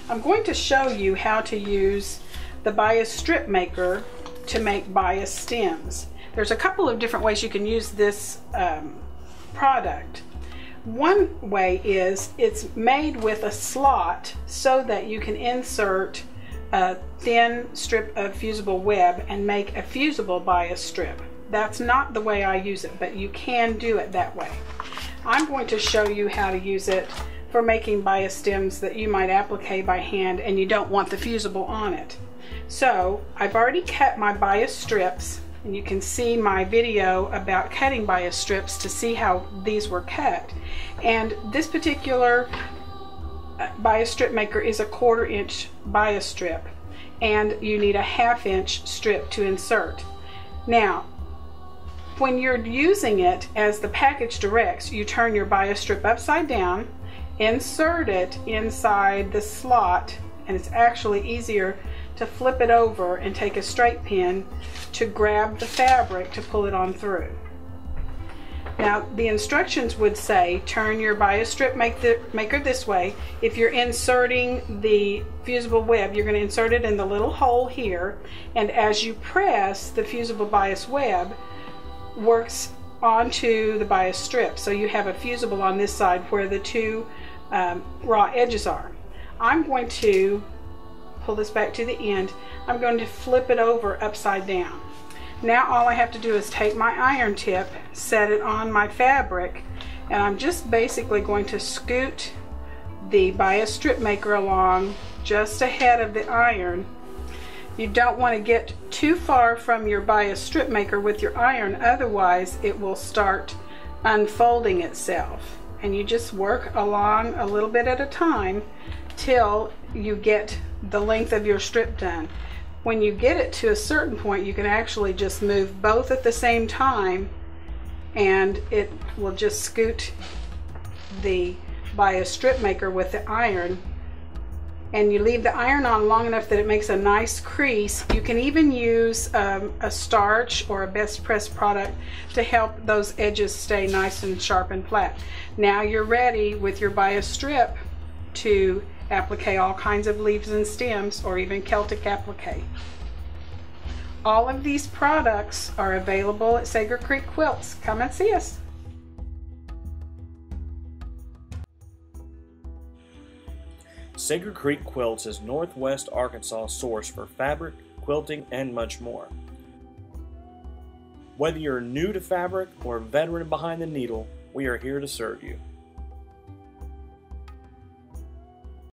I'm going to show you how to use the bias strip maker to make bias stems. There's a couple of different ways you can use this product. One way is it's made with a slot so that you can insert a thin strip of fusible web and make a fusible bias strip. That's not the way I use it, but you can do it that way. I'm going to show you how to use it for making bias stems that you might applique by hand and you don't want the fusible on it. So I've already cut my bias strips, and you can see my video about cutting bias strips to see how these were cut. And this particular bias strip maker is a 1/4 inch bias strip, and you need a 1/2 inch strip to insert. Now, when you're using it as the package directs, you turn your bias strip upside down, insert it inside the slot, and it's actually easier to flip it over and take a straight pin to grab the fabric to pull it on through. Now, the instructions would say turn your bias strip maker this way. If you're inserting the fusible web, you're going to insert it in the little hole here, and as you press, the fusible bias web works onto the bias strip, so you have a fusible on this side where the two raw edges are. I'm going to pull this back to the end. I'm going to flip it over upside down. Now all I have to do is take my iron tip, set it on my fabric, and I'm just basically going to scoot the bias strip maker along just ahead of the iron. You don't want to get too far from your bias strip maker with your iron, otherwise it will start unfolding itself. And you just work along a little bit at a time till you get the length of your strip done. When you get it to a certain point, you can actually just move both at the same time, and it will just scoot the bias strip maker with the iron. And you leave the iron on long enough that it makes a nice crease. You can even use a starch or a best press product to help those edges stay nice and sharp and flat. Now you're ready with your bias strip to applique all kinds of leaves and stems, or even Celtic applique. All of these products are available at Sager Creek Quilts. Come and see us. Sager Creek Quilts is Northwest Arkansas' source for fabric, quilting, and much more. Whether you're new to fabric or a veteran behind the needle, we are here to serve you.